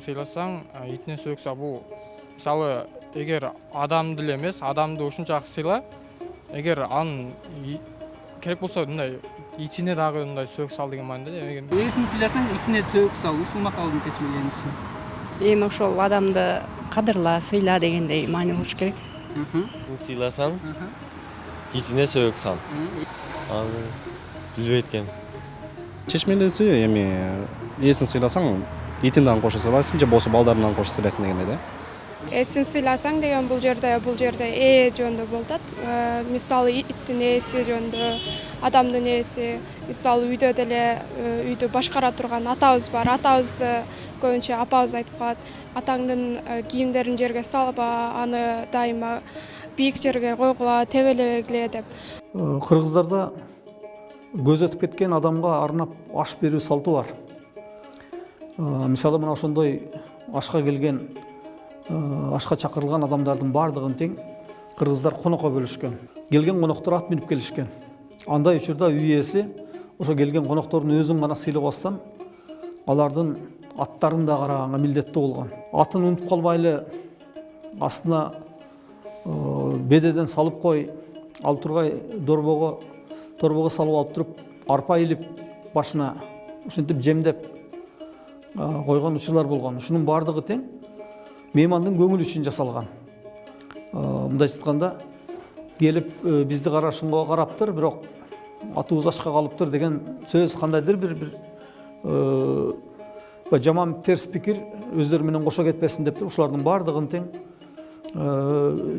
сыйласаң, итине сөөк сал. Бул мисалы эгер адамды эле эмес, адамды ушунчалык сыйла, эгер анын керек болсо мындай итине дагы мындай сөөк сал деген мааниде. Ээсин сыйласаң, итине сөөк сал. Ушул макалдын чечмелениши. Эми ошол адамды кадырла, сыйла дегендей маани болуш керек. Сыйласаң, итине сөөк сал. Аны билбейт экен. Чечмелеси эми ээсин сыйласаң, итин дагы кошо сыйлайсың же болбосо балдарынан кошо сыйлайсың дегендей да. Эсин сыйласаң деген бул жерде ээ жөнүндө болуп атат. Мисалы иттин ээси жөнүндө, адамдын ээси, мисалы үйдө деле үйдү башкара турган атабыз бар. Атабызды көбүнчө апабыз айтып калат. Атаңдын кийимдерин жерге салба, аны дайыма бийик жерге койгула, тебелебегиле деп. Кыргыздарда көз өтүп кеткен адамга арнап аш берүү салту бар. Мисалы мына ошондой ашка келген, ашка чакырылган адамдардын бардыгын тең кыргыздар конокко бөлүшкөн. Келген коноктор ат минип келишкен. Андай учурда үй ээси ошо келген коноктордун өзүн гана сыйлабастан алардын аттарын да караганга милдеттүү болгон. Атын унутуп калбайлы астына бедеден салып кой, ал тургай торбого салып алып туруп, арпа илип башына ушинтип жемдеп койгон учурлар болгон. Ушунун бардыгы тең меймандын көңүлү үчүн жасалган. Мындай айтканда, келип бизди карашынга караптыр, бирок атыбыз ачка калыптыр деген сөз кандайдыр бир жаман терс пикир өздөрү менен кошо кетпесин деп ушулардын бардыгын тең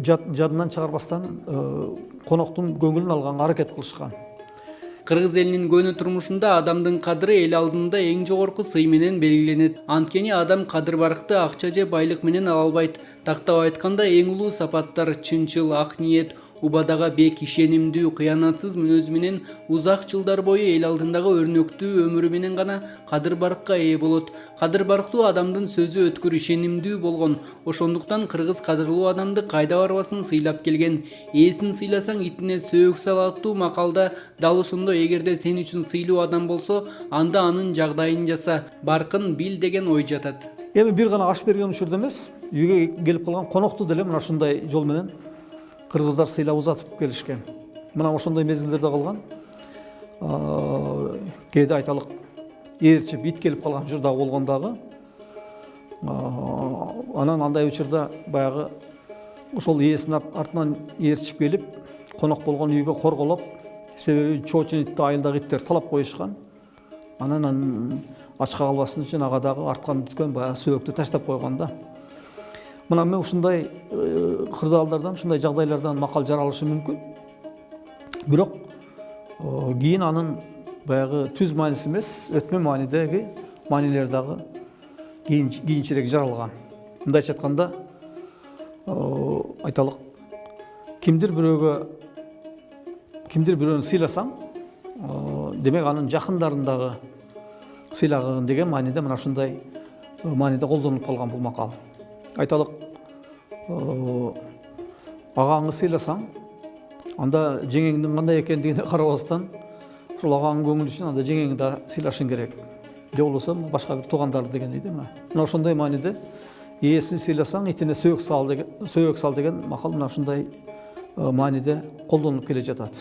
жадынан чыгарбастан коноктун көңүлүн алганга аракет кылышкан. Кыргыз элинин көөнө турмушунда адамдын кадыры эл алдында эң жогорку сый менен белгиленет. Анткени адам кадыр барыкты акча же байлык менен ала албайт. Тактап айтканда эң улуу сапаттар чынчыл, ак ниет, убадага бек ишенимдүү, кыянатсыз мүнөзү менен узак жылдар бою эл алдындагы өрнөктүү өмүрү менен гана кадыр барыкка ээ болот. Кадыр барктуу адамдын сөзү өткүр, ишенимдүү болгон. Ошондуктан кыргыз кадырлуу адамды кайда барбасын сыйлап келген. Ээсин сыйласаң, итине сөөк сал аттуу макалда дал ошондой. Эгерде сен үчүн сыйлуу адам болсо, анда анын жагдайын жаса, баркын бил деген ой жатат. Эми бир гана аш берген учурда эмес, үйгө келип калган конокту деле мына ушундай жол менен кыргыздар сыйлап узатып келишкен. Мына ошондой мезгилдерде калган. Кээде айталык ээрчип ит келип калган учурда болгондагы. Анан андай учурда баягы ошол ээсинин артынан ээрчип келип, конок болгон үйгө корголоп, себеби чоочун итти айылдагы иттер талап коюшкан. Анан ачка калбасын үчүн ага дагы арткан бүткөн баягы сөөктү таштап койгон да. Мына мен ушундай кырдаалдардан, ушундай жагдайлардан макал жаралышы мүмкүн. Бирок кийин анын баягы түз мааниси эмес, өтмө маанидеги маанилер дагы кийинчерээк жаралган. Мындайча айтканда, айталык, кимдир бирөөнү сыйласаң, демек анын жакындарын дагы сыйлагын деген мааниде мына ушундай мааниде колдонулуп калган бул макал. Айталык, агаңды сыйласаң, анда жеңеңдин кандай экендигине карабастан, ушул агаңдын көңүлү үчүн анда жеңеңди да сыйлашың керек. Же болбосо башка бир туугандарды дегендей да. Мына ошондой мааниде ээсин сыйласаң, итине сөөк сал деген макал мына ушундай мааниде колдонулуп келе жатат.